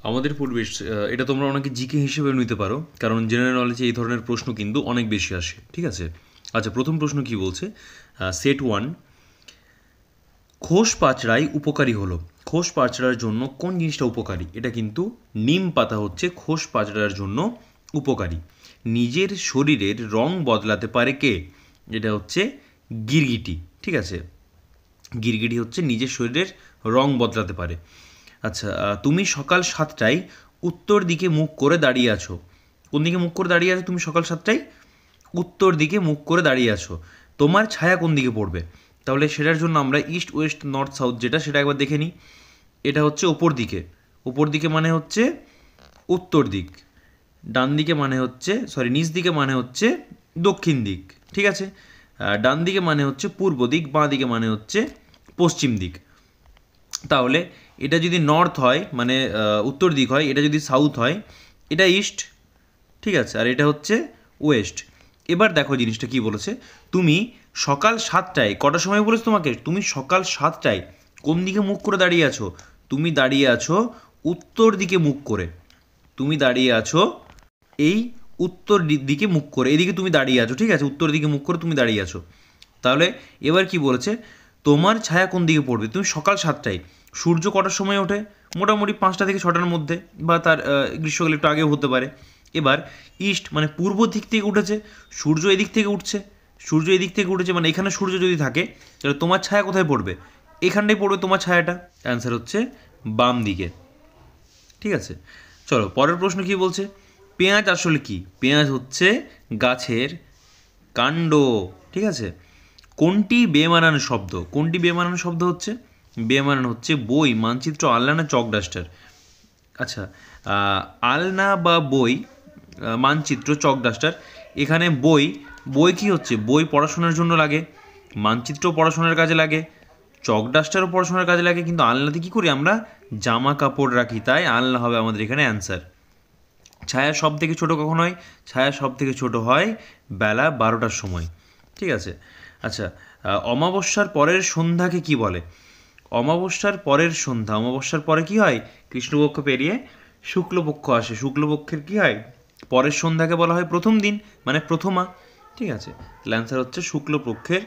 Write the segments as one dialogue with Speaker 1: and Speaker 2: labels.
Speaker 1: আমাদের পরিবেশ এটা তোমরা অনেকে জিকে হিসেবে নিতে পারো, কারণ জেনারেল নলেজে এই ধরনের প্রশ্ন কিন্তু অনেক বেশি আসে। ঠিক আছে, আচ্ছা প্রথম প্রশ্ন কি বলছে, সেট 1, খোস পাচড়াই উপকারী হলো। খোস পাচড়ার জন্য কোন জিনিসটা উপকারী? এটা কিন্তু নিম পাতা হচ্ছে খোস পাচড়ার জন্য উপকারী। নিজের শরীরের রং বদলাতে পারে কে? এটা হচ্ছে গিরগিটি। ঠিক আছে, গিরগিটি হচ্ছে নিজের শরীরের রং বদলাতে পারে। আচ্ছা, তুমি সকাল 7টায় উত্তর দিকে মুখ করে দাঁড়িয়ে আছো। কোন দিকে মুখ করে দাঁড়িয়ে আছো তুমি সকাল 7টায়? উত্তর দিকে মুখ করে দাঁড়িয়ে আছো। তোমার ছায়া কোন দিকে পড়বে? তাহলে সেটার জন্য আমরা ইস্ট ওয়েস্ট নর্থ সাউথ যেটা, সেটা একবার দেখে নিই। এটা হচ্ছে ওপর দিকে। ওপর দিকে মানে হচ্ছে উত্তর দিক। ডান দিকে মানে হচ্ছে, সরি নিচ দিকে মানে হচ্ছে দক্ষিণ দিক। ঠিক আছে, ডান দিকে মানে হচ্ছে পূর্ব দিক, বাঁ দিকে মানে হচ্ছে পশ্চিম দিক। তাহলে এটা যদি নর্থ হয় মানে উত্তর দিক হয়, এটা যদি সাউথ হয় এটা ইস্ট। ঠিক আছে, আর এটা হচ্ছে ওয়েস্ট। এবার দেখো জিনিসটা কি বলেছে, তুমি সকাল 7টায়, কটার সময় বলেছে তোমাকে? তুমি সকাল 7টায় কোন দিকে মুখ করে দাঁড়িয়ে আছো? তুমি দাঁড়িয়ে আছো উত্তর দিকে মুখ করে। তুমি দাঁড়িয়ে আছো এই উত্তর দিকে মুখ করে, এদিকে তুমি দাঁড়িয়ে আছো। ঠিক আছে, উত্তর দিকে মুখ করে তুমি দাঁড়িয়ে আছো। তাহলে এবার কি বলেছে, তোমার ছায়া কোন দিকে পড়বে? তুমি সকাল 7টায়, সূর্য কটার সময় ওঠে? মোটামুটি 5টা থেকে 6টার মধ্যে, বা তার গ্রীষ্মকালে একটু আগেও হতে পারে। এবার ইস্ট মানে পূর্ব দিক থেকে উঠেছে, সূর্য এদিক থেকে উঠছে। সূর্য এদিক থেকে উঠেছে মানে এখানে সূর্য যদি থাকে, তাহলে তোমার ছায়া কোথায় পড়বে? এখানটাই পড়বে তোমার ছায়াটা। অ্যান্সার হচ্ছে বাম দিকে। ঠিক আছে, চলো পরের প্রশ্ন কি বলছে, পেঁয়াজ আসলে কি? পেঁয়াজ হচ্ছে গাছের কাণ্ড। ঠিক আছে, কোনটি বেমানান শব্দ? কোনটি বেমানান শব্দ হচ্ছে? বেমানান হচ্ছে বই, মানচিত্র, আলনা না চক ডাস্টার? আচ্ছা, আলনা বা বই, মানচিত্র, চক ডাস্টার। এখানে বই, বই কি হচ্ছে? বই পড়াশোনার জন্য লাগে, মানচিত্র পড়াশোনার কাজে লাগে, চক ডাস্টারও পড়াশোনার কাজে লাগে, কিন্তু আলনাতে কী করি আমরা? জামা কাপড় রাখি, তাই আলনা হবে আমাদের এখানে অ্যান্সার। ছায়া সব থেকে ছোটো কখন হয়? ছায়া সব থেকে ছোটো হয় বেলা 12টার সময়। ঠিক আছে, আচ্ছা, অমাবস্যার পরের সন্ধ্যাকে কি বলে? অমাবস্যার পরের সন্ধ্যা, অমাবস্যার পরে কি হয়? কৃষ্ণপক্ষ পেরিয়ে শুক্লপক্ষ আসে, শুক্লপক্ষের কি হয়? পরের সন্ধ্যাকে বলা হয় প্রথম দিন, মানে প্রথমা। ঠিক আছে, তাহলে অ্যান্সার হচ্ছে শুক্লপক্ষের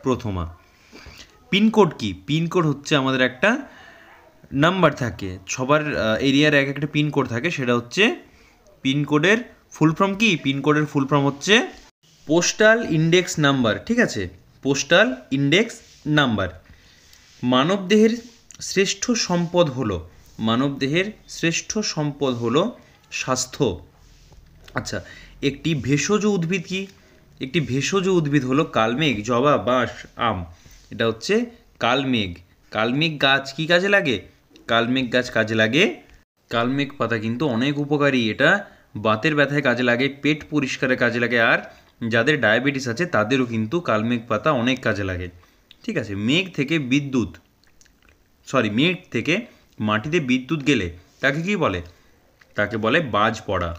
Speaker 1: প্রথমা। পিনকোড কি? পিনকোড হচ্ছে আমাদের একটা নাম্বার থাকে, সবার এরিয়ার এক একটা পিনকোড থাকে, সেটা হচ্ছে পিনকোডের ফুল ফর্ম কি? পিনকোডের ফুল ফর্ম হচ্ছে পোস্টাল ইন্ডেক্স নাম্বার। ঠিক আছে, পোস্টাল ইন্ডেক্স নাম্বার। মানবদেহের শ্রেষ্ঠ সম্পদ হলো, মানবদেহের শ্রেষ্ঠ সম্পদ হলো স্বাস্থ্য। আচ্ছা, একটি ভেষজ উদ্ভিদ কি? একটি ভেষজ উদ্ভিদ হলো কালমেঘ, জবা, বাঁশ, আম। এটা হচ্ছে কালমেঘ। কালমেঘ গাছ কি কাজে লাগে? কালমেঘ গাছ কাজে লাগে, কালমেঘ পাতা কিন্তু অনেক উপকারী। এটা বাতের ব্যথায় কাজে লাগে, পেট পরিষ্কারের কাজে লাগে, আর যাদের ডায়াবেটিস আছে তাদেরও কিন্তু কালমেঘ পাতা অনেক কাজে লাগে। ঠিক আছে, মেঘ থেকে বিদ্যুৎ, সরি মেঘ থেকে মাটিতে বিদ্যুৎ গেলে তাকে কি বলে? তাকে বলে বাজ পড়া।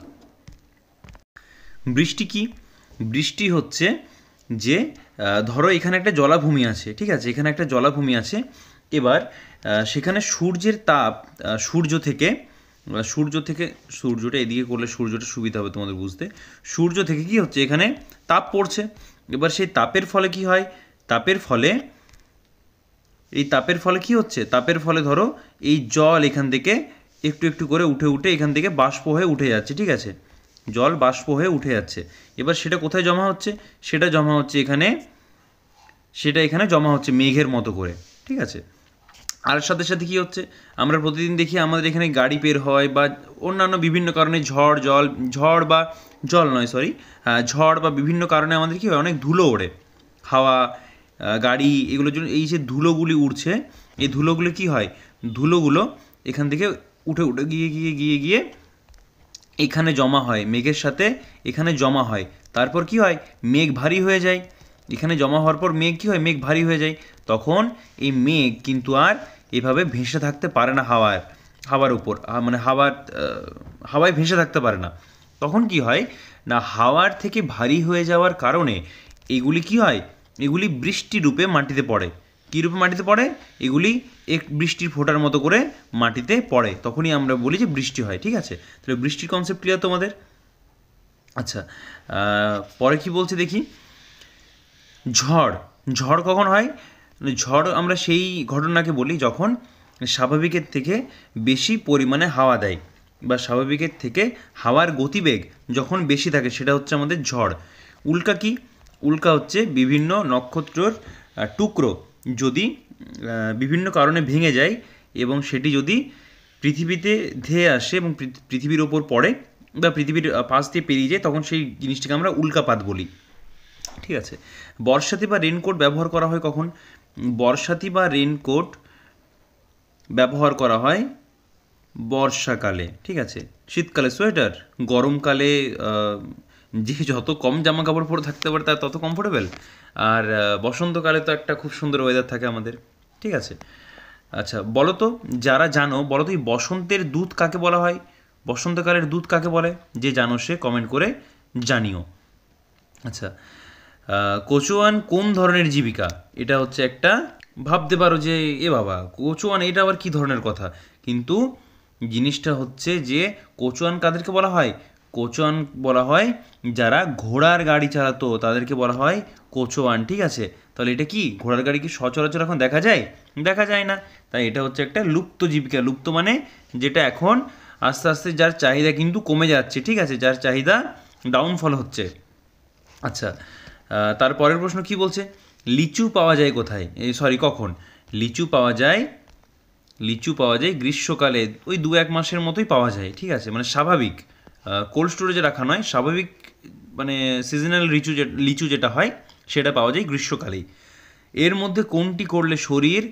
Speaker 1: বৃষ্টি কি? বৃষ্টি হচ্ছে যে ধরো এখানে একটা জলাভূমি আছে। ঠিক আছে, এখানে একটা জলাভূমি আছে। এবার সেখানে সূর্যের তাপ, সূর্যটা এদিকে করলে সূর্যটা সুবিধা হবে তোমাদের বুঝতে। সূর্য থেকে কি হচ্ছে? এখানে তাপ পড়ছে। এবার সেই তাপের ফলে কি হয়? তাপের ফলে কি হচ্ছে? তাপের ফলে ধরো এই জল এখান থেকে একটু একটু করে উঠে উঠে এখান থেকে বাষ্প হয়ে উঠে যাচ্ছে। ঠিক আছে, জল বাষ্প হয়ে উঠে যাচ্ছে। এবার সেটা কোথায় জমা হচ্ছে? সেটা জমা হচ্ছে এখানে, সেটা এখানে জমা হচ্ছে মেঘের মতো করে। ঠিক আছে, আর সাথে সাথে কী হচ্ছে, আমরা প্রতিদিন দেখি আমাদের এখানে গাড়ি বের হয়, বা অন্যান্য বিভিন্ন কারণে ঝড় বা বিভিন্ন কারণে আমাদের কী হয়? অনেক ধুলো ওড়ে, হাওয়া, গাড়ি, এগুলোর জন্য এই যে ধুলোগুলি উড়ছে, এই ধুলোগুলো কি হয়? ধুলোগুলো এখান থেকে উঠে উঠে গিয়ে এখানে জমা হয়, মেঘের সাথে এখানে জমা হয়। তারপর কি হয়? মেঘ ভারী হয়ে যায়। এখানে জমা হওয়ার পর মেঘ কী হয়? মেঘ ভারী হয়ে যায়। তখন এই মেঘ কিন্তু আর এভাবে ভেসে থাকতে পারে না হাওয়ার উপর, মানে হাওয়ায় ভেসে থাকতে পারে না। তখন কি হয় না, হাওয়ার থেকে ভারী হয়ে যাওয়ার কারণে এগুলি কি হয়? এগুলি বৃষ্টি রূপে মাটিতে পড়ে। কীরূপে মাটিতে পড়ে? এগুলি বৃষ্টির ফোঁটার মতো করে মাটিতে পড়ে, তখনই আমরা বলি যে বৃষ্টি হয়। ঠিক আছে, তাহলে বৃষ্টির কনসেপ্ট ক্লিয়ার তোমাদের? আচ্ছা, পরে কি বলছে দেখি। ঝড়। ঝড় কখন হয়? ঝড় আমরা সেই ঘটনাকে বলি যখন স্বাভাবিকের থেকে বেশি পরিমাণে হাওয়া দেয়, বা স্বাভাবিকের থেকে হাওয়ার গতিবেগ যখন বেশি থাকে, সেটা হচ্ছে আমাদের ঝড়। উল্কা কি? উল্কা হচ্ছে বিভিন্ন নক্ষত্রর টুকরো যদি বিভিন্ন কারণে ভেঙে যায় এবং সেটি যদি পৃথিবীতে ধেয়ে আসে এবং পৃথিবীর ওপর পড়ে বা পৃথিবীর পাশ দিয়ে পেরিয়ে যায়, তখন সেই জিনিসটাকে আমরা উল্কাপাত বলি। ঠিক আছে। বর্ষাতি বা রেনকোট ব্যবহার করা হয় কখন? বর্ষাতি বা রেনকোট ব্যবহার করা হয় বর্ষাকালে। ঠিক আছে। শীতকালে সোয়েটার, গরমকালে যে যত কম জামা কাপড় পরে থাকতে পারে তার তত কমফোর্টেবল, আর বসন্তকালে তো একটা খুব সুন্দর ওয়েদার থাকে আমাদের। ঠিক আছে। আচ্ছা বলো তো, যারা জানো বলো তো, এই বসন্তের দূত কাকে বলা হয়? বসন্তকালের দূত কাকে বলে? যে জানো সে কমেন্ট করে জানিও। আচ্ছা, কচুয়ান কোন ধরনের জীবিকা? এটা হচ্ছে একটা, ভাবতে পারো যে এ বাবা কচুয়ান এটা আবার কী ধরনের কথা, কিন্তু জিনিসটা হচ্ছে যে কচুয়ান কাদেরকে বলা হয়? কচুয়ান বলা হয় যারা ঘোড়ার গাড়ি চালাতো, তাদেরকে বলা হয় কচুয়ান। ঠিক আছে, তাহলে এটা কি ঘোড়ার গাড়ি কি সচরাচর এখন দেখা যায়? দেখা যায় না, তাই এটা হচ্ছে একটা লুপ্ত জীবিকা। লুপ্ত মানে যেটা এখন আস্তে আস্তে যার চাহিদা কিন্তু কমে যাচ্ছে। ঠিক আছে, যার চাহিদা ডাউনফল হচ্ছে। আচ্ছা, তারপরের প্রশ্ন কি বলছে? লিচু পাওয়া যায় কোথায়? কখন? লিচু পাওয়া যায় গ্রীষ্মকালে, ওই 2-1 মাসের মতোই পাওয়া যায়। ঠিক আছে, মানে স্বাভাবিক, কোল্ড স্টোরেজে রাখা নয়, স্বাভাবিক মানে সিজনাল লিচু যেটা হয় সেটা পাওয়া যায় গ্রীষ্মকালেই। এর মধ্যে কোনটি করলে শরীর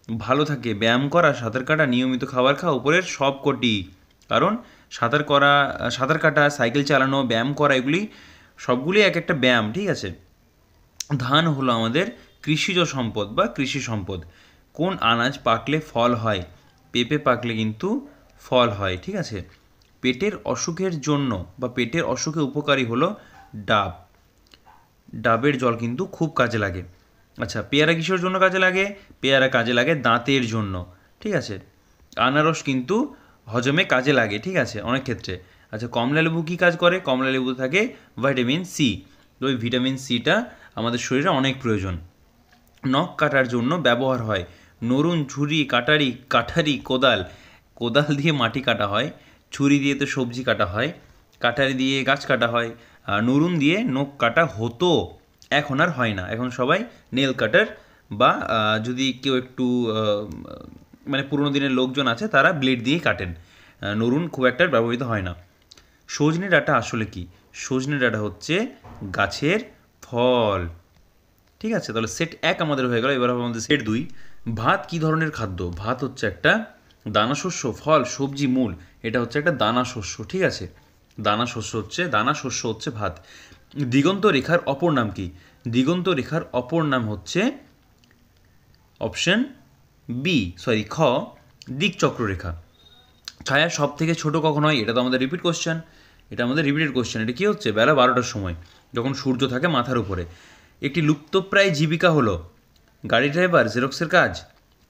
Speaker 1: ভালো থাকে? ব্যায়াম করা, সাঁতার কাটা, নিয়মিত খাবার খাওয়া, উপরের সব কটি। কারণ সাঁতার কাটা, সাইকেল চালানো, ব্যায়াম করা, এগুলি সবগুলি এক একটা ব্যায়াম। ঠিক আছে। ধান হলো আমাদের কৃষিজ সম্পদ বা কৃষি সম্পদ। কোন আনাজ পাকলে ফল হয়? পেঁপে পাকলে কিন্তু ফল হয়। ঠিক আছে। পেটের অসুখের জন্য বা পেটের অসুখে উপকারী হলো ডাব। ডাবের জল কিন্তু খুব কাজে লাগে। আচ্ছা, পেয়ারা কিসের জন্য কাজে লাগে? পেয়ারা কাজে লাগে দাঁতের জন্য। ঠিক আছে। আনারস কিন্তু হজমে কাজে লাগে। ঠিক আছে, অনেক ক্ষেত্রে। আচ্ছা, কমলা লেবু কী কাজ করে? কমলা লেবু থাকে ভিটামিন সি, তো ওই ভিটামিন সিটা আমাদের শরীরে অনেক প্রয়োজন। নখ কাটার জন্য ব্যবহার হয় নরুন, ছুরি, কাটারি, কোদাল। কোদাল দিয়ে মাটি কাটা হয়, ছুরি দিয়ে তো সবজি কাটা হয়, কাটারি দিয়ে গাছ কাটা হয়, আর নরুন দিয়ে নখ কাটা হতো, এখন আর হয় না। এখন সবাই নেল কাটার বা যদি কেউ একটু মানে পুরোনো দিনের লোকজন আছে তারা ব্লেড দিয়ে কাটেন, নরুন খুব একটা ব্যবহৃত হয় না। সজনে ডাঁটা আসলে কি? সজনে ডাঁটা হচ্ছে গাছের ফল। ঠিক আছে, তাহলে সেট 1 আমাদের হয়ে গেল। এবার হবে আমাদের সেট 2। ভাত কি ধরনের খাদ্য? ভাত হচ্ছে একটা দানা শস্য, ফল, সবজি, মূল। এটা হচ্ছে একটা দানা শস্য। ঠিক আছে, দানা শস্য হচ্ছে ভাত। দিগন্ত রেখার অপর নাম কি? দিগন্ত রেখার অপর নাম হচ্ছে অপশন খ, দিকচক্ররেখা। ছায়া সব থেকে ছোট কখন হয়? এটা তো আমাদের রিপিটেড কোশ্চেন। এটা কি হচ্ছে? বেলা 12টার সময়, যখন সূর্য থাকে মাথার উপরে। একটি লুপ্তপ্রায় জীবিকা হলো গাড়ি ড্রাইভার, জেরক্সের কাজ,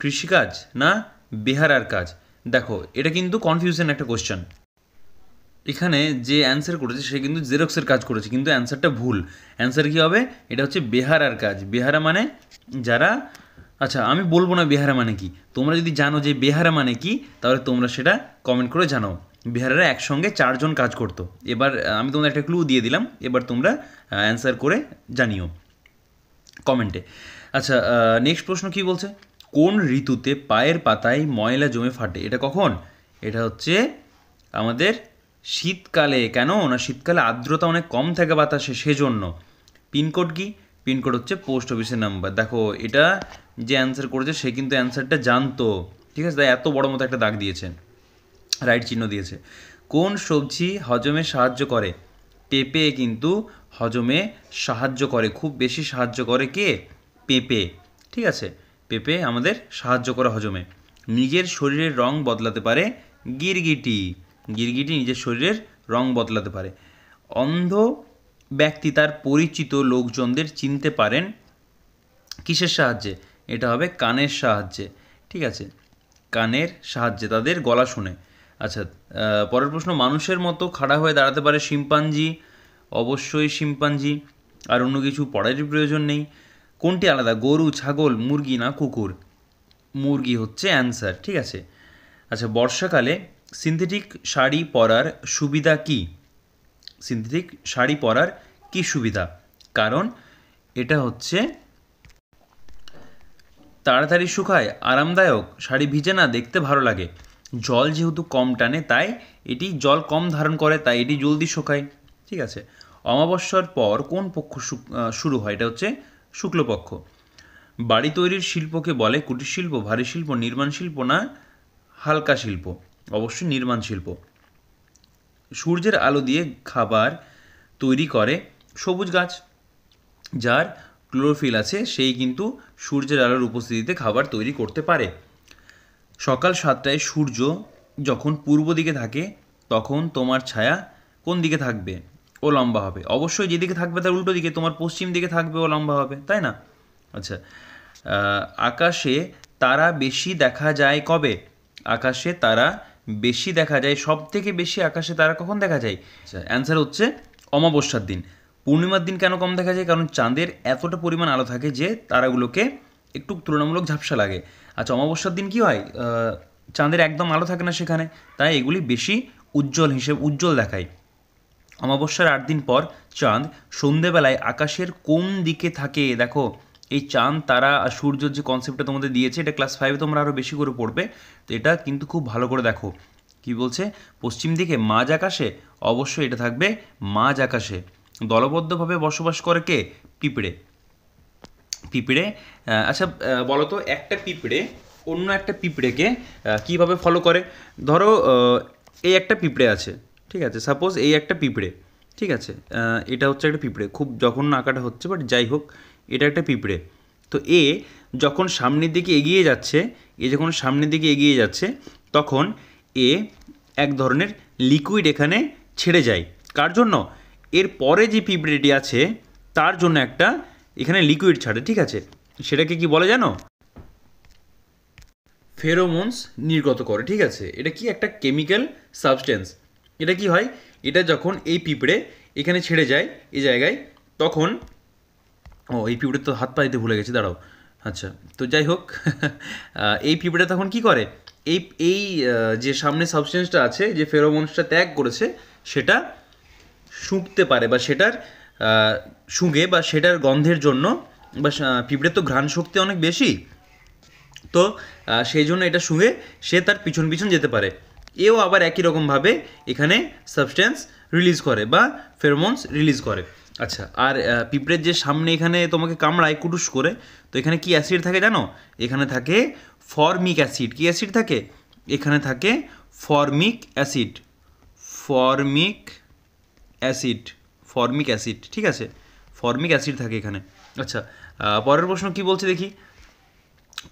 Speaker 1: কৃষিকাজ না বেহারার কাজ? দেখো, এটা কিন্তু কনফিউশন একটা কোশ্চেন। এখানে যে অ্যান্সার করেছে সে কিন্তু জেরক্সের কাজ করেছে, কিন্তু অ্যান্সারটা ভুল। অ্যান্সার কী হবে? এটা হচ্ছে বেহারার কাজ। বেহারা মানে যারা, আচ্ছা আমি বলবো না বেহারা মানে কি, তোমরা যদি জানো যে বেহারা মানে কি তাহলে তোমরা সেটা কমেন্ট করে জানাও। বেহারারা একসঙ্গে 4 জন কাজ করতো। এবার আমি তোমাদের একটা ক্লু দিয়ে দিলাম, এবার তোমরা অ্যান্সার করে জানিও কমেন্টে। আচ্ছা, নেক্সট প্রশ্ন কি বলছে? কোন ঋতুতে পায়ের পাতায় ময়লা জমে ফাটে? এটা কখন? এটা হচ্ছে আমাদের শীতকালে। কেন না? শীতকালে আর্দ্রতা অনেক কম থাকে বাতাসে, সেজন্য। পিনকোড কি? পিনকোড হচ্ছে পোস্ট অফিসের নাম্বার। দেখো, এটা যে অ্যান্সার করেছে সে কিন্তু অ্যান্সারটা জানতো। ঠিক আছে, তাই এত বড় মতো একটা দাগ দিয়েছে, রাইট চিহ্ন দিয়েছে। কোন সবজি হজমে সাহায্য করে? পেঁপে কিন্তু হজমে সাহায্য করে, খুব বেশি সাহায্য করে কে? পেঁপে। ঠিক আছে, পেঁপে আমাদের সাহায্য করে হজমে। নিজের শরীরের রং বদলাতে পারে গিরগিটি। গিরগিটি নিজের শরীরের রং বদলাতে পারে। অন্ধ ব্যক্তি তার পরিচিত লোকজনদের চিনতে পারেন কিসের সাহায্যে? এটা হবে কানের সাহায্যে, ঠিক আছে, কানের সাহায্যে তাদের গলা শুনে। আচ্ছা, পরের প্রশ্ন, মানুষের মতো খাড়া হয়ে দাঁড়াতে পারে শিম্পাঞ্জি? অবশ্যই শিম্পাঞ্জি, আর অন্য কিছু পড়ারই প্রয়োজন নেই। কোনটি আলাদা, গরু, ছাগল, মুরগি না কুকুর? মুরগি হচ্ছে অ্যান্সার, ঠিক আছে। আচ্ছা, বর্ষাকালে সিনথেটিক শাড়ি পরার সুবিধা কি? সিনথেটিক শাড়ি পরার কি সুবিধা? কারণ এটা হচ্ছে তাড়াতাড়ি শুকায়, আরামদায়ক, শাড়ি ভিজে না, দেখতে ভালো লাগে। জল যেহেতু কম টানে তাই এটি জল কম ধারণ করে, তাই এটি জলদি শুকায়, ঠিক আছে। অমাবস্যার পর কোন পক্ষ শুরু হয়? এটা হচ্ছে শুক্লপক্ষ। বাড়ি তৈরির শিল্পকে বলে কুটির শিল্প, ভারী শিল্প, নির্মাণ শিল্প না হালকা শিল্প? অবশ্যই নির্মাণ শিল্প। সূর্যের আলো দিয়ে খাবার তৈরি করে সবুজ গাছ, যার ক্লোরোফিল আছে, সেই কিন্তু সূর্যের আলোর উপস্থিতিতে খাবার তৈরি করতে পারে। সকাল 7টায় সূর্য যখন পূর্ব দিকে থাকে তখন তোমার ছায়া কোন দিকে থাকবে? ও লম্বা হবে। অবশ্যই যেদিকে থাকবে তার উল্টো দিকে, তোমার পশ্চিম দিকে থাকবে, ও লম্বা হবে, তাই না? আচ্ছা, আকাশে তারা বেশি দেখা যায় কবে? আকাশে তারা বেশি দেখা যায়, সব থেকে বেশি আকাশে তারা কখন দেখা যায়? আচ্ছা, অ্যান্সার হচ্ছে অমাবস্যার দিন। পূর্ণিমার দিন কেন কম দেখা যায়? কারণ চাঁদের এতটা পরিমাণ আলো থাকে যে তারাগুলোকে একটু তুলনামূলক ঝাপসা লাগে। আচ্ছা, অমাবস্যার দিন কি হয়? চাঁদের একদম আলো থাকে না সেখানে, তাই এগুলি বেশি উজ্জ্বল দেখায়। অমাবস্যার 8 দিন পর চাঁদ সন্ধেবেলায় আকাশের কোন দিকে থাকে? দেখো, এই চাঁদ, তারা আর সূর্যর যে কনসেপ্টটা তোমাদের দিয়েছে, এটা ক্লাস 5-এ তোমরা আরও বেশি করে পড়বে, তো এটা কিন্তু খুব ভালো করে দেখো। কি বলছে? পশ্চিম দিকে, মাঝ আকাশে? অবশ্যই এটা থাকবে মাঝ আকাশে। দলবদ্ধভাবে বসবাস করে কে? পিঁপড়ে। পিঁপড়ে, আচ্ছা বলো তো, একটা পিঁপড়ে অন্য একটা পিঁপড়েকে কীভাবে ফলো করে? ধরো এই একটা পিঁপড়ে আছে, ঠিক আছে, সাপোজ এই একটা পিঁপড়ে, ঠিক আছে, এটা হচ্ছে একটা পিঁপড়ে, খুব যখন আঁকাটা হচ্ছে, বাট যাই হোক, এটা একটা পিঁপড়ে। তো এ যখন সামনের দিকে এগিয়ে যাচ্ছে, তখন এ এক ধরনের লিকুইড এখানে ছেড়ে যায়। কার জন্য? এর পরে যে পিঁপড়েটি আছে তার জন্য একটা এখানে লিকুইড ছাড়ে, ঠিক আছে, সেটাকে কি বলে জানো? ফেরোমোনস নির্গত করে, ঠিক আছে। এটা কি একটা কেমিক্যাল সাবস্টেন্স। এটা কি হয়? এটা যখন এই পিঁপড়ে এখানে ছেড়ে যায় এই জায়গায়, তখন এই পিঁপড়ে তো হাত পা দিতে ভুলে গেছি, দাঁড়াও। আচ্ছা, তো যাই হোক, এই পিঁপড়ে তখন কি করে? এই এই যে সামনে সাবস্টেন্সটা আছে, যে ফেরোমোনসটা ত্যাগ করেছে, সেটা শুঁকতে পারে, বা সেটার শুঁকে, বা সেটার গন্ধের জন্য, বা পিঁপড়ের তো ঘ্রাণ শক্তি অনেক বেশি, তো সেই জন্য এটা শুঁকে সে তার পিছন পিছন যেতে পারে। এও আবার একই রকমভাবে এখানে সাবস্টেন্স রিলিজ করে, বা ফেরোমোনস রিলিজ করে। আচ্ছা, আর পিঁপড়ের যে সামনে এখানে তোমাকে কামড়ায় কুটুস করে, তো এখানে কি অ্যাসিড থাকে জানো? এখানে থাকে ফর্মিক অ্যাসিড। কি অ্যাসিড থাকে? এখানে থাকে ফর্মিক অ্যাসিড। ফর্মিক অ্যাসিড, ঠিক আছে, ফর্মিক অ্যাসিড থাকে এখানে। আচ্ছা, পরের প্রশ্ন কি বলছে দেখি।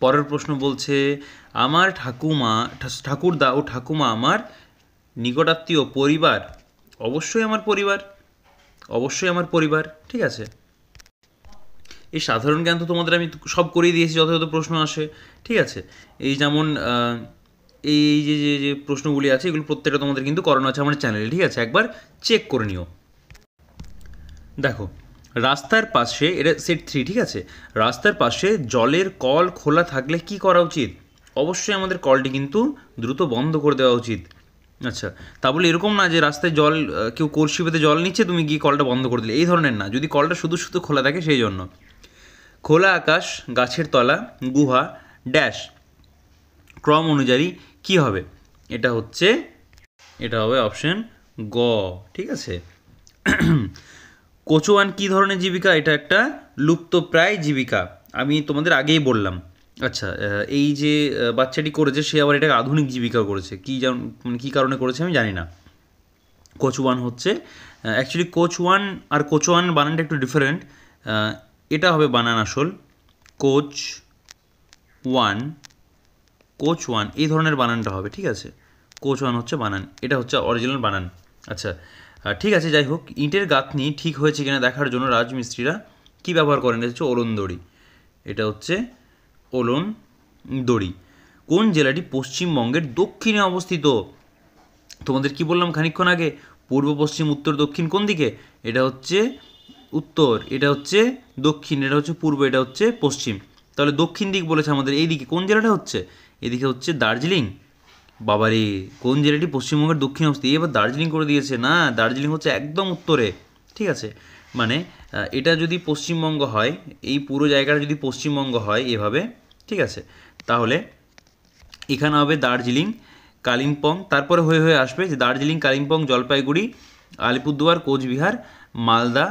Speaker 1: পরের প্রশ্ন বলছে, আমার ঠাকুরদা ও ঠাকুমা আমার নিকটাত্মীয় পরিবার? অবশ্যই আমার পরিবার, ঠিক আছে। এই সাধারণ জ্ঞান তো তোমাদের আমি সব করিয়ে দিয়েছি, যত প্রশ্ন আসে, ঠিক আছে। এই যেমন এই যে যে যে প্রশ্নগুলি আছে, এগুলো প্রত্যেকটা তোমাদের কিন্তু করানো আছে আমার চ্যানেলে, ঠিক আছে, একবার চেক করে নিও। দেখো, রাস্তার পাশে, এটা সেট 3, ঠিক আছে, রাস্তার পাশে জলের কল খোলা থাকলে কি করা উচিত? অবশ্যই আমাদের কলটি কিন্তু দ্রুত বন্ধ করে দেওয়া উচিত। আচ্ছা, তা বলে এরকম না যে রাস্তায় জল, কেউ কলসি পেতে জল নিচ্ছে, তুমি গিয়ে কলটা বন্ধ করে দিলে, এই ধরনের না। যদি কলটা শুধু শুধু খোলা থাকে, সেই জন্য। খোলা আকাশ, গাছের তলা, গুহা, ড্যাশ ক্রম অনুযায়ী কি হবে? এটা হবে অপশন গ, ঠিক আছে। কচুয়ান কি ধরনের জীবিকা? এটা একটা লুপ্তপ্রায় জীবিকা, আমি তোমাদের আগেই বললাম। আচ্ছা, এই যে বাচ্চাটি করেছে, সে আবার এটাকে আধুনিক জীবিকা করেছে, মানে কী কারণে করেছে আমি জানি না। কচুয়ান হচ্ছে অ্যাকচুয়ালি কোচওয়ান আর কোচওয়ান বানানটা একটু ডিফারেন্ট। এটা হবে বানান আসল, কোচওয়ান এই ধরনের বানানটা হবে, ঠিক আছে। কোচওয়ান হচ্ছে বানান, এটা হচ্ছে অরিজিনাল বানান। আচ্ছা, ঠিক আছে, যাই হোক, ইটের গাঁথনি ঠিক হয়েছে কিনা দেখার জন্য রাজমিস্ত্রিরা কী ব্যবহার করেন? এটা হচ্ছে অরুণ দড়ি। এটা হচ্ছে ওলন দড়ি। কোন জেলাটি পশ্চিমবঙ্গের দক্ষিণে অবস্থিত? তোমাদের কি বললাম খানিকক্ষণ আগে, পূর্ব, পশ্চিম, উত্তর, দক্ষিণ কোন দিকে? এটা হচ্ছে উত্তর, এটা হচ্ছে দক্ষিণ, এটা হচ্ছে পূর্ব, এটা হচ্ছে পশ্চিম। তাহলে দক্ষিণ দিক বলেছে আমাদের। এই দিকে কোন জেলাটা হচ্ছে? এদিকে হচ্ছে দার্জিলিং। বাবারে, কোন জেলাটি পশ্চিমবঙ্গের দক্ষিণে অবস্থিত? এবার দার্জিলিং করে দিয়েছে। না, দার্জিলিং হচ্ছে একদম উত্তরে। ঠিক আছে, মানে এটা যদি পশ্চিমবঙ্গ হয়, এই পুরো জায়গাটা যদি পশ্চিমবঙ্গ হয় এভাবে, ঠিক আছে, তাহলে এখানে হবে দার্জিলিং, কালিম্পং, তারপরে হয়ে হয়ে আসবে যে দার্জিলিং, কালিম্পং, জলপাইগুড়ি, আলিপুরদুয়ার, কোচবিহার, মালদা,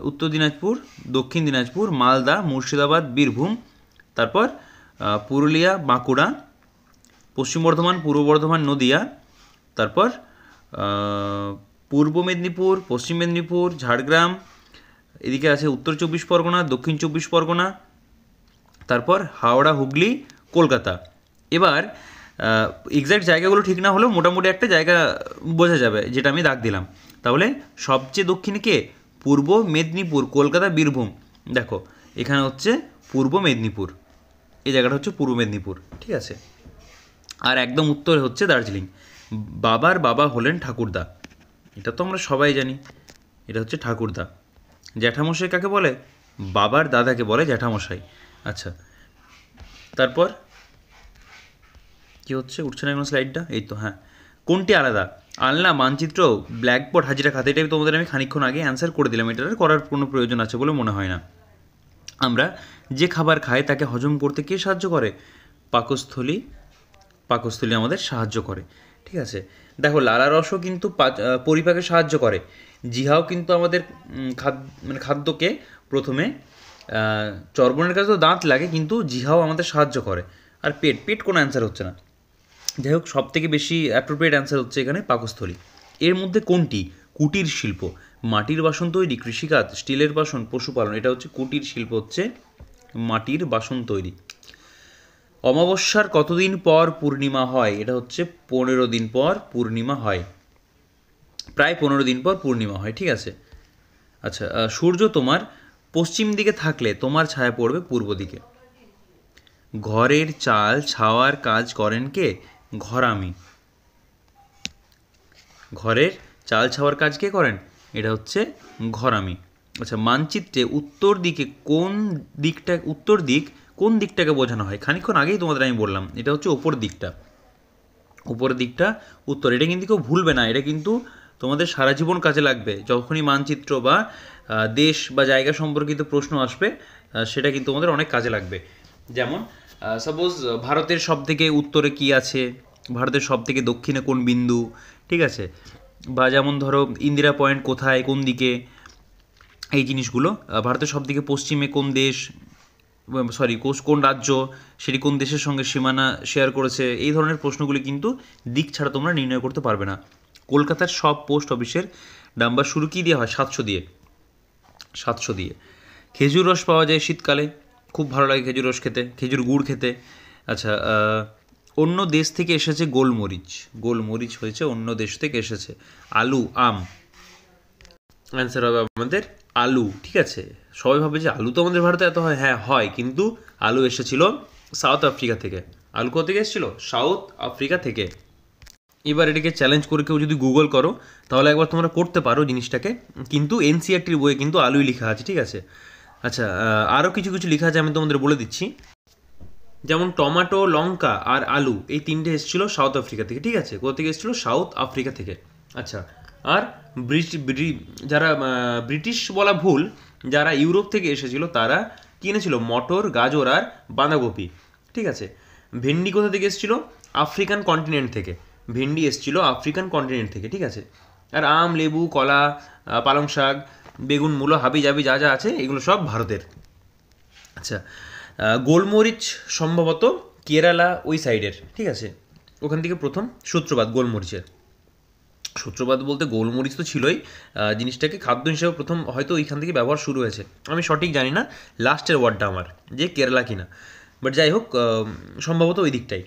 Speaker 1: উত্তর দিনাজপুর, দক্ষিণ দিনাজপুর, মালদা, মুর্শিদাবাদ, বীরভূম, তারপর পুরুলিয়া, বাঁকুড়া, পশ্চিম বর্ধমান, পূর্ব বর্ধমান, নদিয়া, তারপর পূর্ব মেদিনীপুর, পশ্চিম মেদিনীপুর, ঝাড়গ্রাম, এদিকে আছে উত্তর চব্বিশ পরগনা, দক্ষিণ চব্বিশ পরগনা, তারপর হাওড়া, হুগলি, কলকাতা। এবার এক্স্যাক্ট জায়গাগুলো ঠিক না হলেও মোটামুটি একটা জায়গা বোঝা যাবে, যেটা আমি দাগ দিলাম। তাহলে সবচেয়ে দক্ষিণে কে? পূর্ব মেদিনীপুর, কলকাতা, বীরভূম। দেখো এখানে হচ্ছে পূর্ব মেদিনীপুর, এই জায়গাটা হচ্ছে পূর্ব মেদিনীপুর, ঠিক আছে। আর একদম উত্তরে হচ্ছে দার্জিলিং। বাবার বাবা হলেন ঠাকুরদা, এটা তো আমরা সবাই জানি, এটা হচ্ছে ঠাকুরদা। জ্যাঠামশাই কাকে বলে? বাবার দাদাকে বলে জ্যাঠামশাই। আচ্ছা, তারপর কি হচ্ছে, উঠছে না কোনো স্লাইডটা, এই তো, হ্যাঁ। কোনটি আলাদা? আলনা, মানচিত্র, ব্ল্যাকবোর্ড, হাজিরা খাতা। এটাই তোমাদের আমি খানিকক্ষণ আগে অ্যান্সার করে দিলাম, এটার করার কোনো প্রয়োজন আছে বলে মনে হয় না। আমরা যে খাবার খাই তাকে হজম করতে কে সাহায্য করে? পাকস্থলী, পাকস্থলী আমাদের সাহায্য করে, ঠিক আছে। দেখো লালারসও কিন্তু পরিপাকে সাহায্য করে। জিহাও কিন্তু আমাদের মানে খাদ্যকে প্রথমে চর্বণের কাছে তো দাঁত লাগে, কিন্তু জিহাও আমাদের সাহায্য করে। আর পেট, পেট কোনো অ্যান্সার হচ্ছে না। যাই হোক, সব থেকে বেশি অ্যাপ্রোপ্রিয়েট অ্যান্সার হচ্ছে এখানে পাকস্থলী। এর মধ্যে কোনটি কুটির শিল্প? মাটির বাসন তৈরি, কৃষিকাজ, স্টিলের বাসন, পশুপালন। এটা হচ্ছে কুটির শিল্প, হচ্ছে মাটির বাসন তৈরি। অমাবস্যার কতদিন পর পূর্ণিমা হয়? এটা হচ্ছে 15 দিন পর পূর্ণিমা হয়, প্রায় 15 দিন পর পূর্ণিমা হয়, ঠিক আছে। আচ্ছা, সূর্য তোমার পশ্চিম দিকে থাকলে তোমার ছায়া পড়বে পূর্ব দিকে। ঘরের চাল ছাওয়ার কাজ করেন কে? ঘরামি। ঘরের চাল ছাওয়ার কাজ কে করেন? এটা হচ্ছে ঘরামি। আচ্ছা, মানচিত্রে উত্তর দিকে কোন দিকটা, উত্তর দিক কোন দিকটাকে বোঝানো হয়? খানিকক্ষণ আগেই তোমাদের আমি বললাম, এটা হচ্ছে ওপর দিকটা, উপরের দিকটা উত্তর। এটা কিন্তু কেউ ভুলবে না, এটা কিন্তু তোমাদের সারা জীবন কাজে লাগবে। যখনই মানচিত্র বা দেশ বা জায়গা সম্পর্কিত প্রশ্ন আসবে, সেটা কিন্তু তোমাদের অনেক কাজে লাগবে। যেমন সাপোজ ভারতের সব থেকে উত্তরে কি আছে, ভারতের সব থেকে দক্ষিণে কোন বিন্দু, ঠিক আছে, বা যেমন ধরো ইন্দিরা পয়েন্ট কোথায়, কোন দিকে, এই জিনিসগুলো। ভারতের সব থেকে পশ্চিমে কোন দেশ, সরি কোন রাজ্য, সেটি কোন দেশের সঙ্গে সীমানা শেয়ার করেছে, এই ধরনের প্রশ্নগুলি কিন্তু দিক ছাড়া তোমরা নির্ণয় করতে পারবে না। কলকাতার সব পোস্ট অফিসের নাম্বার শুরু কী দিয়ে হয়? 700 দিয়ে, 700 দিয়ে। খেজুর রস পাওয়া যায় শীতকালে, খুব ভালো লাগে খেজুর রস খেতে, খেজুর গুড় খেতে। আচ্ছা, অন্য দেশ থেকে এসেছে গোলমরিচ, গোলমরিচ হয়েছে অন্য দেশ থেকে এসেছে। আলু, আম, অ্যান্সার হবে আমাদের আলু, ঠিক আছে। সবাই ভাবে যে আলু তো আমাদের ভারতে এত হয়, হ্যাঁ হয়, কিন্তু আলু এসেছিল সাউথ আফ্রিকা থেকে। আলু কোথা থেকে এসেছিল? সাউথ আফ্রিকা থেকে। এবার এটাকে চ্যালেঞ্জ করে কেউ যদি গুগল করো, তাহলে একবার তোমরা করতে পারো জিনিসটাকে, কিন্তু এনসিইআরটির বইয়ে কিন্তু আলুই লেখা আছে, ঠিক আছে। আচ্ছা, আরও কিছু কিছু লেখা আছে, আমি তোমাদের বলে দিচ্ছি। যেমন টমেটো, লঙ্কা আর আলু, এই তিনটে এসেছিলো সাউথ আফ্রিকা থেকে, ঠিক আছে। কোথা থেকে এসেছিলো? সাউথ আফ্রিকা থেকে। আচ্ছা, আর যারা ব্রিটিশ বলা ভুল, যারা ইউরোপ থেকে এসেছিলো তারা কিনেছিল মটর, গাজর আর বাঁধাকপি, ঠিক আছে। ভেন্ডি কোথা থেকে এসেছিলো? আফ্রিকান কন্টিনেন্ট থেকে। ভেন্ডি এসেছিলো আফ্রিকান কন্টিনেন্ট থেকে, ঠিক আছে। আর আম, লেবু, কলা, পালং শাক, বেগুন, মূলো, হাবি জাবি যা যা আছে, এগুলো সব ভারতের। আচ্ছা, গোলমরিচ সম্ভবত কেরালা ওই সাইডের, ঠিক আছে। ওখান থেকে প্রথম সূত্রপাত গোলমরিচের। সূত্রপাত বলতে গোলমরিচ তো ছিলই, জিনিসটাকে খাদ্য হিসেবে প্রথম হয়তো ওইখান থেকে ব্যবহার শুরু হয়েছে। আমি সঠিক জানি না লাস্টের ওয়ার্ডটা আমার, যে কেরালা কিনা, বাট যাই হোক, সম্ভবত ওই দিকটাই।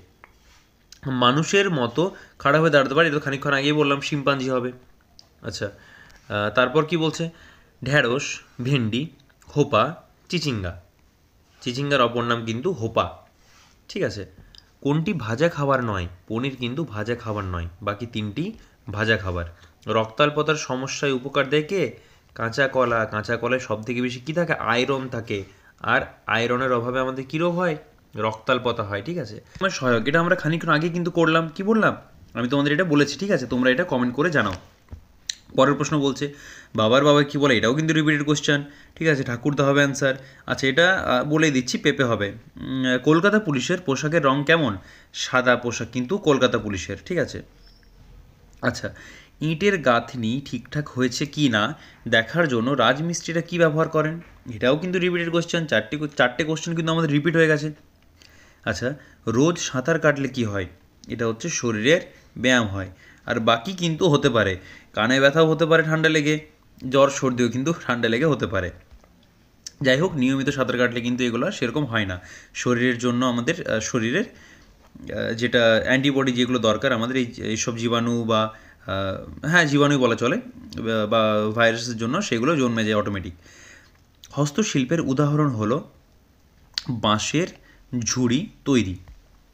Speaker 1: মানুষের মতো খাড়া হয়ে দাঁড়াতে পারে, এটা খানিকক্ষণ আগেই বললাম, শিম্পাঞ্জি হবে। আচ্ছা, তারপর কি বলছে? ঢ্যাঁড়স, ভেন্ডি, খোপা, চিচিঙ্গা। চিচিঙ্গার অপর নাম কিন্তু হোপা। ঠিক আছে, কোনটি ভাজা খাবার নয়? পনির কিন্তু ভাজা খাবার নয়, বাকি তিনটি ভাজা খাবার। রক্তাল্পতার সমস্যায় উপকার দেয় কে? কাঁচা কলা। কাঁচা কলায় সব থেকে বেশি কী থাকে? আয়রন থাকে। আর আয়রনের অভাবে আমাদের কী রোগ হয়? রক্তাল্পতা হয়। ঠিক আছে, আমার সহায়ক, এটা আমরা খানিকক্ষণ আগে কিন্তু করলাম। কি বললাম? আমি তোমাদের এটা বলেছি। ঠিক আছে, তোমরা এটা কমেন্ট করে জানাও। পরের প্রশ্ন বলছে বাবার বাবা কি বলে? এটাও কিন্তু রিপিটেড কোশ্চেন। ঠিক আছে, ঠাকুরদা হবে অ্যান্সার। আচ্ছা, এটা বলে দিচ্ছি, পেপে হবে। কলকাতা পুলিশের পোশাকের রং কেমন? সাদা পোশাক কিন্তু কলকাতা পুলিশের। ঠিক আছে, আচ্ছা, ইঁটের গাঁথনি ঠিকঠাক হয়েছে কি না দেখার জন্য রাজমিস্ত্রিরা কি ব্যবহার করেন? এটাও কিন্তু রিপিটেড কোশ্চেন। চারটে কোশ্চেন কিন্তু আমাদের রিপিট হয়ে গেছে। আচ্ছা, রোজ সাঁতার কাটলে কি হয়? এটা হচ্ছে শরীরের ব্যায়াম হয়। আর বাকি কিন্তু হতে পারে কানে ব্যথাও হতে পারে ঠান্ডা লেগে, জ্বর সর্দিও কিন্তু ঠান্ডা লেগে হতে পারে। যাই হোক, নিয়মিত সাঁতার কাটলে কিন্তু এগুলো সেরকম হয় না। শরীরের জন্য আমাদের শরীরের যেটা অ্যান্টিবডি যেগুলো দরকার আমাদের এইসব জীবাণু বা হ্যাঁ জীবাণুই বলা চলে বা ভাইরাসের জন্য, সেগুলো জন্মে যায় অটোমেটিক। হস্তশিল্পের উদাহরণ হলো বাঁশের ঝুড়ি তৈরি।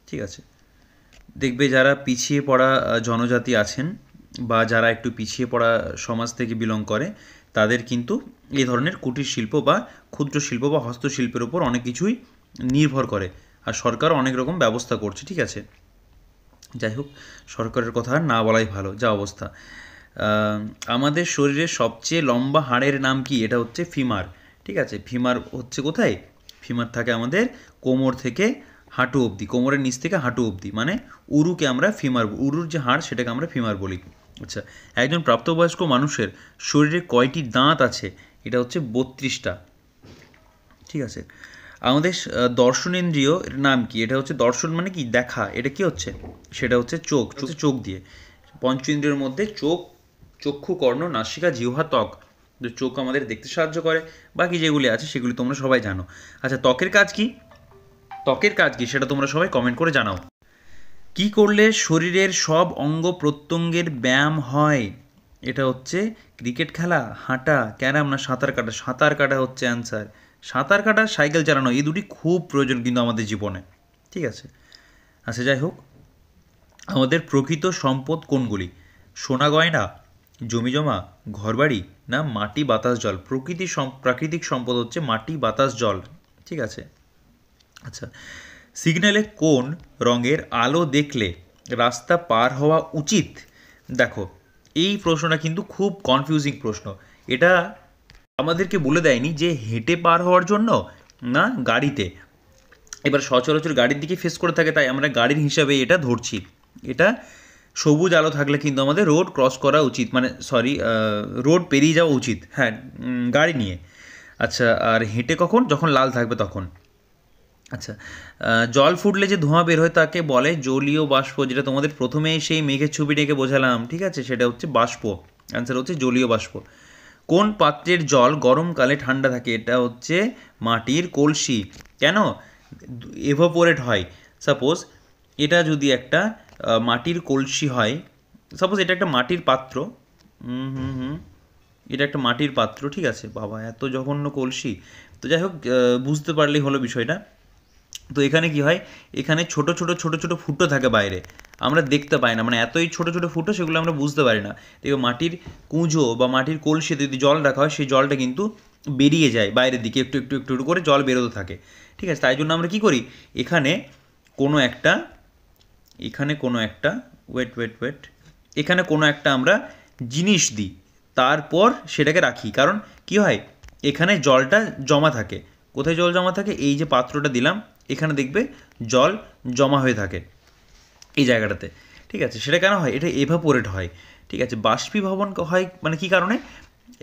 Speaker 1: ঠিক আছে, দেখবে যারা পিছিয়ে পড়া জনজাতি আছেন বা যারা একটু পিছিয়ে পড়া সমাজ থেকে বিলং করে, তাদের কিন্তু এই ধরনের কুটির শিল্প বা ক্ষুদ্র শিল্প বা হস্তশিল্পের উপর অনেক কিছুই নির্ভর করে। আর সরকার অনেক রকম ব্যবস্থা করছে। ঠিক আছে, যাই হোক, সরকারের কথা না বলাই ভালো, যা অবস্থা। আমাদের শরীরের সবচেয়ে লম্বা হাড়ের নাম কি? এটা হচ্ছে ফিমার। ঠিক আছে, ফিমার হচ্ছে কোথায়? ফিমার থাকে আমাদের কোমর থেকে হাঁটু অবধি, কোমরের নিচ থেকে হাঁটু অবধি, মানে উরুকে আমরা ফিমার, উরুর যে হাড় সেটাকে আমরা ফিমার বলি। আচ্ছা, একজন প্রাপ্তবয়স্ক মানুষের শরীরে কয়টি দাঁত আছে? এটা হচ্ছে 32টা। ঠিক আছে, আমাদের দর্শনেন্দ্রিয় এর নাম কি? এটা হচ্ছে দর্শন মানে কি? দেখা। এটা কি হচ্ছে? সেটা হচ্ছে চোখ। চোখ দিয়ে পঞ্চ ইন্দ্রিয়ের মধ্যে চোখ, চক্ষু, কর্ণ, নাসিকা, জিহ্বা, ত্বক। তো চোখ আমাদের দেখতে সাহায্য করে, বাকি যেগুলি আছে সেগুলি তোমরা সবাই জানো। আচ্ছা, ত্বকের কাজ কি? ত্বকের কাজ কি সেটা তোমরা সবাই কমেন্ট করে জানাও। কি করলে শরীরের সব অঙ্গ প্রত্যঙ্গের ব্যায়াম হয়? এটা হচ্ছে ক্রিকেট খেলা, হাঁটা, ক্যারাম না সাঁতার কাটা? সাঁতার কাটা হচ্ছে অ্যান্সার। সাঁতার কাটা, সাইকেল চালানো, এই দুটি খুব প্রয়োজন কিন্তু আমাদের জীবনে। ঠিক আছে, আচ্ছা, যাই হোক, আমাদের প্রকৃত সম্পদ কোনগুলি? সোনা গয়না, জমি জমা, ঘরবাড়ি না মাটি বাতাস জল? প্রাকৃতিক সম্পদ হচ্ছে মাটি বাতাস জল। ঠিক আছে, আচ্ছা, সিগন্যালে কোন রঙের আলো দেখলে রাস্তা পার হওয়া উচিত? দেখো, এই প্রশ্নটা কিন্তু খুব কনফিউজিং প্রশ্ন। এটা আমাদেরকে বলে দেয়নি যে হেঁটে পার হওয়ার জন্য না গাড়িতে। এবার সচরাচর গাড়ির দিকে ফেস করে থাকে, তাই আমরা গাড়ির হিসাবে এটা ধরছি। এটা সবুজ আলো থাকলে কিন্তু আমাদের রোড ক্রস করা উচিত, মানে সরি, রোড পেরিয়ে যাওয়া উচিত। হ্যাঁ, গাড়ি নিয়ে। আচ্ছা, আর হেঁটে কখন? যখন লাল থাকবে তখন। আচ্ছা, জল ফুটলে যে ধোঁয়া বের হয় তাকে বলে জলীয় বাষ্প, যেটা তোমাদের প্রথমেই সেই মেঘের ছবি ডেকে বোঝালাম। ঠিক আছে, সেটা হচ্ছে বাষ্প। অ্যান্সার হচ্ছে জলীয় বাষ্প। কোন পাত্রের জল গরমকালে ঠান্ডা থাকে? এটা হচ্ছে মাটির কলসি। কেন? এভাপোরেট হয়। সাপোজ এটা যদি একটা মাটির কলসি হয়, সাপোজ এটা একটা মাটির পাত্র, এটা একটা মাটির পাত্র। ঠিক আছে, বাবা এত জঘন্য কলসি। তো যাই হোক, বুঝতে পারলেই হলো বিষয়টা। তো এখানে কি হয়? এখানে ছোট ছোট ছোট ছোট ফুটো থাকে বাইরে, আমরা দেখতে পাই না, মানে এতই ছোট ছোট ফুটো, সেগুলো আমরা বুঝতে পারি না। দেখবে মাটির কুঁজো বা মাটির কলসিতে যদি জল রাখা হয়, সেই জলটা কিন্তু বেরিয়ে যায় বাইরের দিকে, একটু একটু একটু একটু করে জল বেরোতে থাকে। ঠিক আছে, তাই জন্য আমরা কি করি? এখানে কোনো একটা ওয়েট, এখানে কোনো একটা আমরা জিনিস দিই, তারপর সেটাকে রাখি। কারণ কি হয়? এখানে জলটা জমা থাকে। কোথায় জল জমা থাকে? এই যে পাত্রটা দিলাম, এখানে দেখবে জল জমা হয়ে থাকে এই জায়গাটাতে। ঠিক আছে, সেটা কেন হয়? এটা এভাপোরেট হয়। ঠিক আছে, বাষ্পীভবন হয় মানে কী কারণে?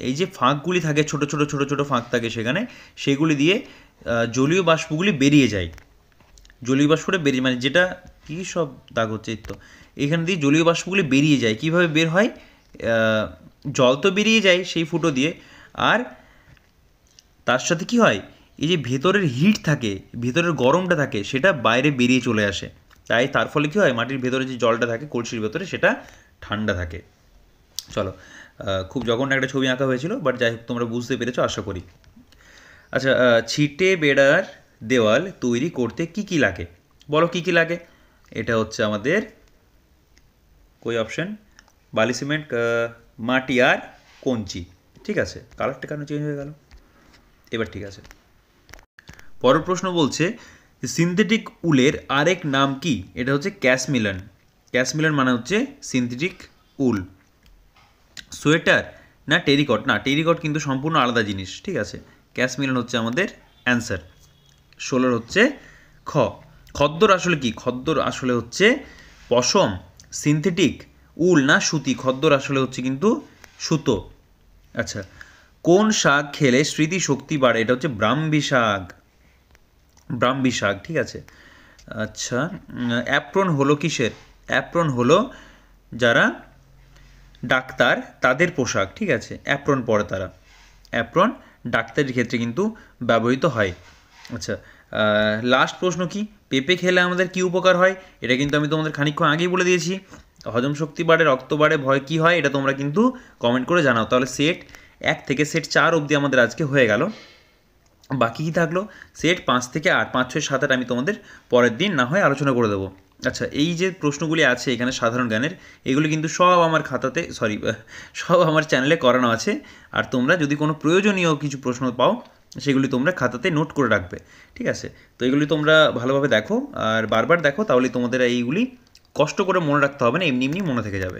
Speaker 1: এই যে ফাঁকগুলি থাকে, ছোট ছোট ছোট ছোট ফাঁক থাকে সেখানে, সেগুলি দিয়ে জলীয় বাষ্পগুলি বেরিয়ে যায়। জলীয় বাষ্পটা বেরিয়ে, মানে যেটা কী সব দাগ হচ্ছে তো, এখান দিয়ে জলীয় বাষ্পগুলি বেরিয়ে যায়। কীভাবে বের হয়? জল তো বেরিয়ে যায় সেই ফুটো দিয়ে, আর তার সাথে কি হয়? এই যে ভেতরের হিট থাকে, ভেতরের গরমটা থাকে, সেটা বাইরে বেরিয়ে চলে আসে। তাই তার ফলে কী হয়? মাটির ভেতরে যে জলটা থাকে কলসির ভেতরে, সেটা ঠান্ডা থাকে। চলো, খুব জঘন্য একটা ছবি আঁকা হয়েছিল, বাট যাই হোক তোমরা বুঝতে পেরেছো আশা করি। আচ্ছা, ছিটে বেড়ার দেওয়াল তৈরি করতে কি কি লাগে? বলো কি কি লাগে? এটা হচ্ছে আমাদের কই অপশন, বালি সিমেন্ট, মাটি আর কঞ্চি। ঠিক আছে, কালারটা কেন চেঞ্জ হয়ে গেল? এবার ঠিক আছে। পরের প্রশ্ন বলছে সিনথেটিক উলের আরেক নাম কি? এটা হচ্ছে ক্যাশমিলান। ক্যাশমিলান মানে হচ্ছে সিনথেটিক উল। সোয়েটার না টেরিকট? না, টেরিকট কিন্তু সম্পূর্ণ আলাদা জিনিস। ঠিক আছে, ক্যাশমিলান হচ্ছে আমাদের অ্যান্সার। 16 হচ্ছে খ, খদ্দর আসলে কি? খদ্দর আসলে হচ্ছে পশম, সিনথেটিক উল না সুতি? খদ্দর আসলে হচ্ছে কিন্তু সুতো। আচ্ছা, কোন শাক খেলে স্মৃতিশক্তি বাড়ে? এটা হচ্ছে ব্রাহ্মী শাক। ব্রাহ্মী শাক, ঠিক আছে। আচ্ছা, অ্যাপ্রন হলো কিসের? অ্যাপ্রন হলো যারা ডাক্তার তাদের পোশাক। ঠিক আছে, অ্যাপ্রন পরে তারা। অ্যাপ্রন ডাক্তারের ক্ষেত্রে কিন্তু ব্যবহৃত হয়। আচ্ছা, লাস্ট প্রশ্ন কি? পেঁপে খেলে আমাদের কি উপকার হয়? এটা কিন্তু আমি তোমাদের খানিকক্ষণ আগেই বলে দিয়েছি। হজম শক্তি বাড়ে, রক্ত বাড়ে, ভয় কী হয়? এটা তোমরা কিন্তু কমেন্ট করে জানাও। তাহলে সেট 1 থেকে সেট 4 অবধি আমাদের আজকে হয়ে গেল। বাকি কী থাকলো? সেট 5 থেকে 8, 5, 6, 7, 8 আমি তোমাদের পরের দিন না হয় আলোচনা করে দেবো। আচ্ছা, এই যে প্রশ্নগুলি আছে এখানে সাধারণ জ্ঞানের, এগুলি কিন্তু সব আমার খাতাতে, সব আমার চ্যানেলে করানো আছে। আর তোমরা যদি কোনো প্রয়োজনীয় কিছু প্রশ্ন পাও সেগুলি তোমরা খাতাতে নোট করে রাখবে। ঠিক আছে, তো এগুলি তোমরা ভালোভাবে দেখো আর বারবার দেখো, তাহলে তোমাদের এইগুলি কষ্ট করে মনে রাখতে হবে না, এমনি এমনি মনে থেকে যাবে।